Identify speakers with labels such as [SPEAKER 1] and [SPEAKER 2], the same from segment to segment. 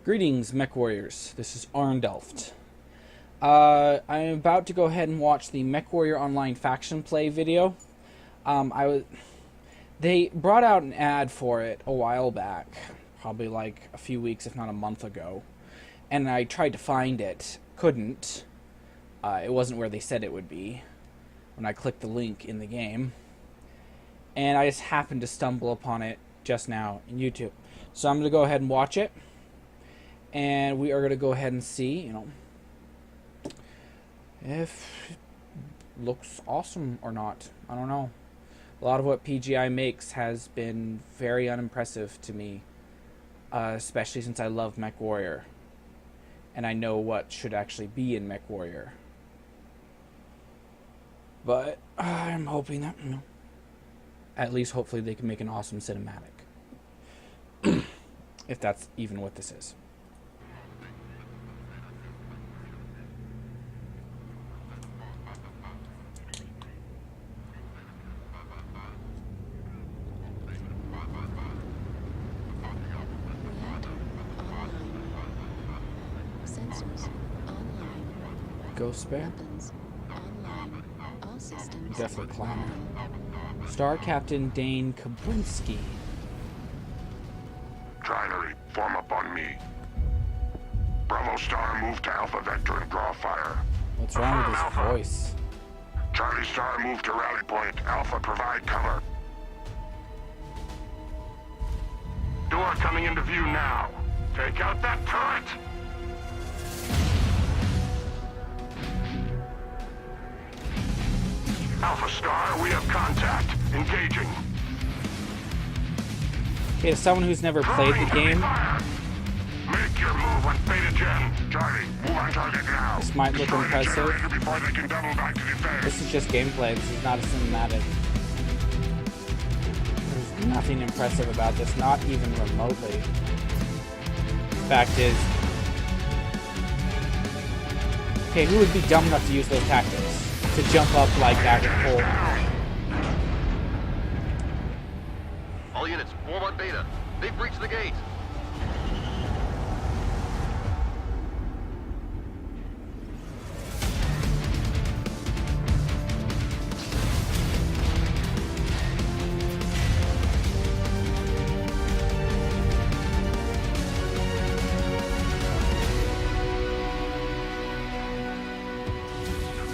[SPEAKER 1] Greetings, MechWarriors. This is Arndelft. I'm about to go ahead and watch the MechWarrior Online Faction Play video. They brought out an ad for it a while back, probably like a few weeks, if not a month ago, and I tried to find it, couldn't. It wasn't where they said it would be when I clicked the link in the game, and I just happened to stumble upon it just now in YouTube. So I'm going to go ahead and watch it, and we are going to go ahead and see, if it looks awesome or not. I don't know. A lot of what PGI makes has been very unimpressive to me, especially since I love MechWarrior, and I know what should actually be in MechWarrior. But I'm hoping that, at least hopefully they can make an awesome cinematic. If that's even what this is. Ghost Spare? Definitely Climber. Star Captain Dane Kablinski.
[SPEAKER 2] Trinary, form up on me. Bravo Star, move to Alpha Vector and draw fire.
[SPEAKER 1] What's wrong with his
[SPEAKER 2] Alpha.
[SPEAKER 1] voice?
[SPEAKER 2] Charlie Star, move to rally point. Alpha, provide cover. Door coming into view now. Take out that turret! Alpha Star, we have contact. Engaging.
[SPEAKER 1] Okay, as someone who's never played the game,
[SPEAKER 2] Make your move on Beta Gen. Charlie, move on target now.
[SPEAKER 1] this might look
[SPEAKER 2] Destroy the
[SPEAKER 1] impressive.
[SPEAKER 2] generator before they can double back to defense.
[SPEAKER 1] This is just gameplay. This is not a cinematic. There's nothing impressive about this, not even remotely. Fact is, okay, who would be dumb enough to use those tactics? To jump up like that and pull.
[SPEAKER 3] All units, form on Beta. They've breached the gate.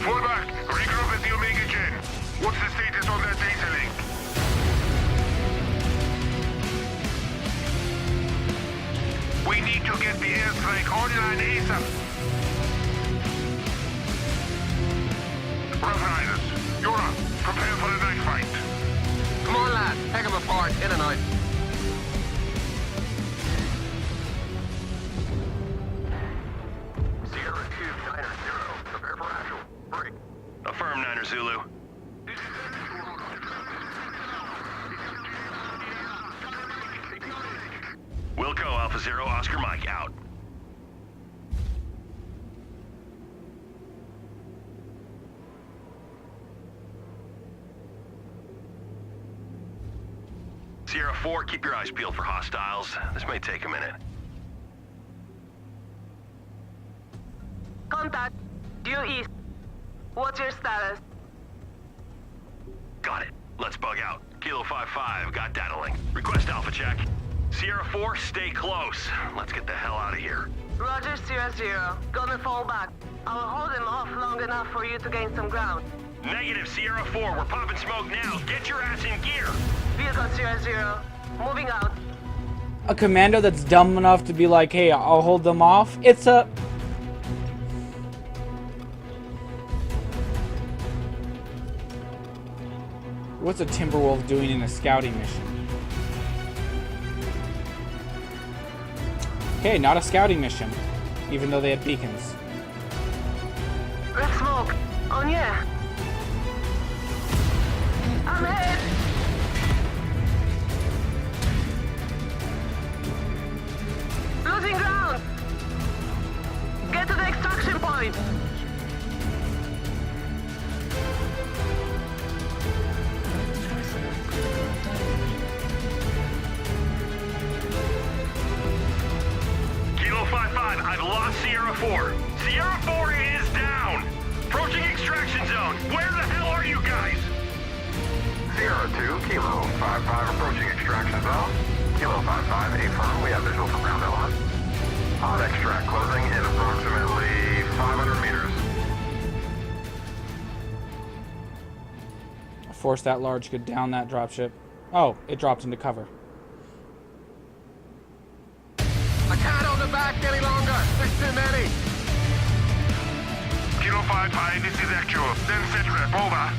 [SPEAKER 2] Fall back. Regroup at the Omega Gen. What's the status on that data link? We need to get the airstrike online ASAP. Rough Riders, you're up. Prepare for the night fight.
[SPEAKER 3] Come on, lad. Take them apart. In and out. Sierra 2, Niner 0. Prepare for actual. Break.
[SPEAKER 2] Affirm, Niner Zulu. Wilco, Alpha Zero, Oscar Mike, out. Sierra 4, keep your eyes peeled for hostiles. This may take a minute.
[SPEAKER 4] Contact. Due east. What's your status?
[SPEAKER 2] Got it. Let's bug out. Kilo 5-5, got data link. Request Alpha check. Sierra 4, stay close. Let's get the hell out of here.
[SPEAKER 4] Roger, 0-0. Gonna fall back. I'll hold him off long enough for you to gain some ground.
[SPEAKER 2] Negative, Sierra 4. We're popping smoke now. Get your ass in gear.
[SPEAKER 4] Vehicle 0-0. Moving out.
[SPEAKER 1] A commando that's dumb enough to be like, hey, I'll hold them off. It's a... What's a Timberwolf doing in a scouting mission? Okay, not a scouting mission, even though they had beacons.
[SPEAKER 4] Red smoke. On ya. I'm hit. Losing ground. Get to the extraction point.
[SPEAKER 2] I've lost Sierra 4. Sierra 4 is down. Approaching extraction zone. Where the hell are you guys?
[SPEAKER 3] Sierra 2, Kilo 55 approaching extraction zone. Kilo 55, affirm, we have visual from ground element. Hot extract closing in approximately 500 meters.
[SPEAKER 1] A force that large could down that dropship. Oh, it dropped into cover.
[SPEAKER 3] I can't hold it back any longer. There's too many.
[SPEAKER 2] Kilo 55, this is actual. Then set rep, over.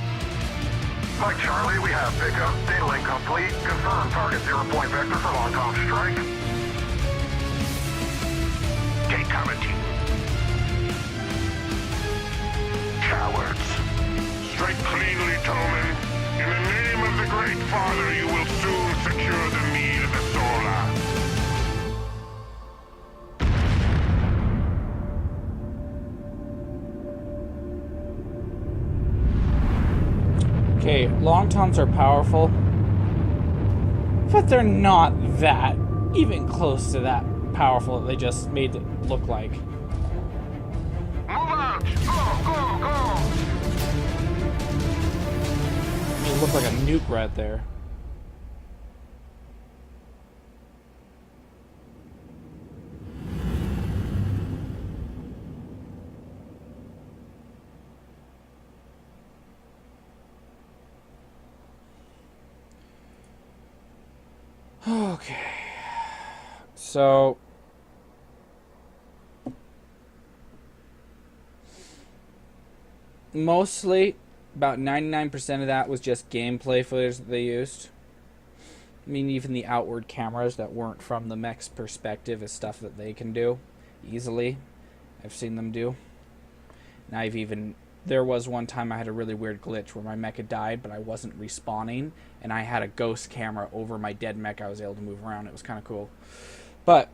[SPEAKER 3] Mike Charlie, we have pickup. Data link complete. Confirm target 0-point vector for long-tom strike.
[SPEAKER 2] Take cover, team. Cowards. Strike cleanly, Tolman. In the name of the Great Father, you will soon secure the meat of the Solar.
[SPEAKER 1] Okay, long toms are powerful, but they're not that, even close to that powerful that they just made it look like.
[SPEAKER 3] Move out! Go!
[SPEAKER 1] It looked like a nuke right there. Okay. So mostly about 99% of that was just gameplay footage that they used. I mean, even the outward cameras that weren't from the mech's perspective is stuff that they can do easily. I've seen them do. And there was one time I had a really weird glitch where my mech had died, but I wasn't respawning, and I had a ghost camera over my dead mech. I was able to move around. It was kind of cool. But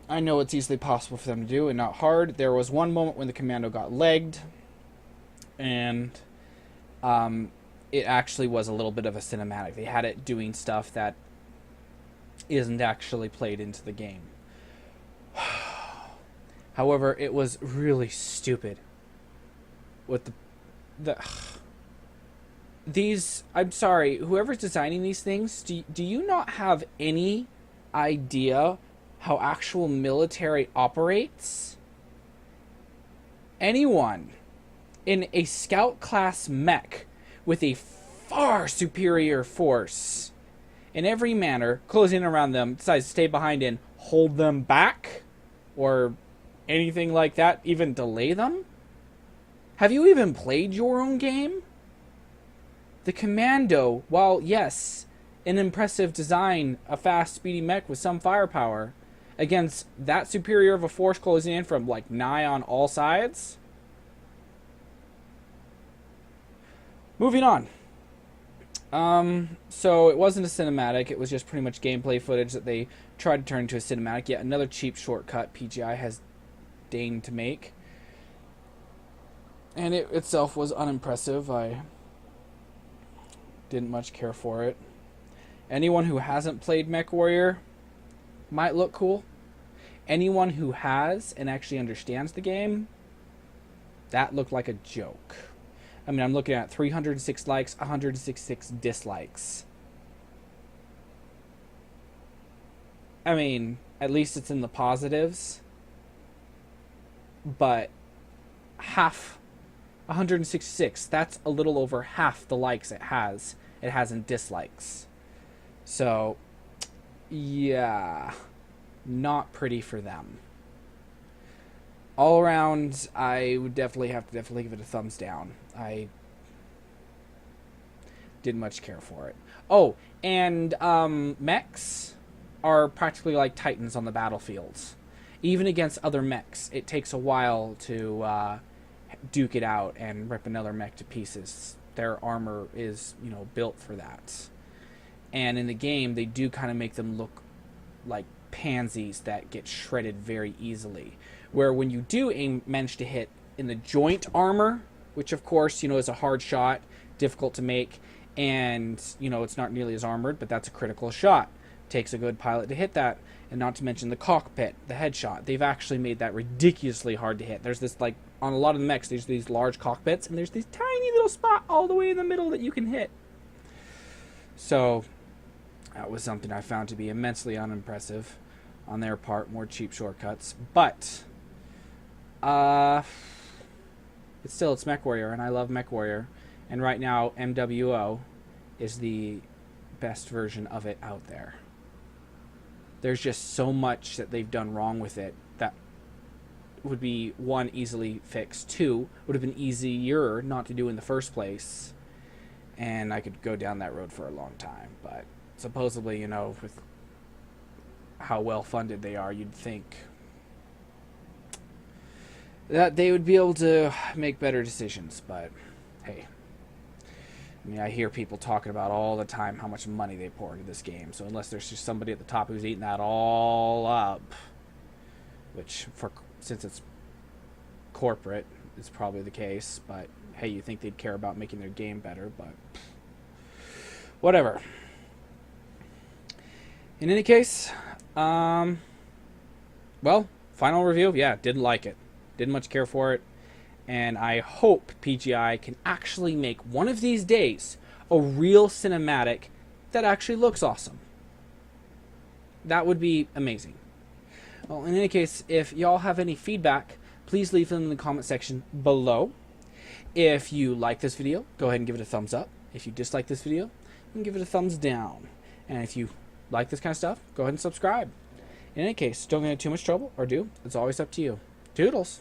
[SPEAKER 1] I know it's easily possible for them to do and not hard. There was one moment when the commando got legged, and it actually was a little bit of a cinematic. They had it doing stuff that isn't actually played into the game. However, it was really stupid. With these, I'm sorry, whoever's designing these things, do you not have any idea how actual military operates? Anyone in a scout class mech with a far superior force in every manner, closing around them, decides to stay behind and hold them back or anything like that, even delay them? Have you even played your own game? The Commando, while yes, an impressive design, a fast, speedy mech with some firepower, against that superior of a force closing in from like nigh on all sides? Moving on. So it wasn't a cinematic, it was just pretty much gameplay footage that they tried to turn into a cinematic. Yet another cheap shortcut PGI has deigned to make. And it itself was unimpressive. I didn't much care for it. Anyone who hasn't played MechWarrior might look cool. Anyone who has and actually understands the game, that looked like a joke. I mean, I'm looking at 306 likes, 166 dislikes. I mean, at least it's in the positives. But half, 166, that's a little over half the likes it has in dislikes. So, yeah, not pretty for them. All around, I would definitely give it a thumbs down. I didn't much care for it. Oh, and mechs are practically like titans on the battlefields. Even against other mechs, it takes a while to duke it out and rip another mech to pieces. Their armor is, built for that. And in the game, they do kind of make them look like pansies that get shredded very easily. Where when you do manage to hit in the joint armor, which of course, is a hard shot, difficult to make, and, it's not nearly as armored, but that's a critical shot. Takes a good pilot to hit that. And not to mention the cockpit, the headshot. They've actually made that ridiculously hard to hit. There's this, like, on a lot of the mechs, there's these large cockpits, and there's this tiny little spot all the way in the middle that you can hit. So, that was something I found to be immensely unimpressive on their part. More cheap shortcuts. But, it's MechWarrior, and I love MechWarrior. And right now, MWO is the best version of it out there. There's just so much that they've done wrong with it that would be, one, easily fixed, two, would have been easier not to do in the first place, and I could go down that road for a long time. But supposedly, you know, with how well funded they are, you'd think that they would be able to make better decisions. But hey, I mean, I hear people talking about all the time how much money they pour into this game. So unless there's just somebody at the top who's eating that all up, which since it's corporate, is probably the case. But hey, you think they'd care about making their game better? But whatever. In any case, well, final review. Yeah, didn't like it. Didn't much care for it. And I hope PGI can actually make one of these days a real cinematic that actually looks awesome. That would be amazing. Well, in any case, if y'all have any feedback, please leave them in the comment section below. If you like this video, go ahead and give it a thumbs up. If you dislike this video, you can give it a thumbs down. And if you like this kind of stuff, go ahead and subscribe. In any case, don't get into too much trouble or do. It's always up to you. Toodles.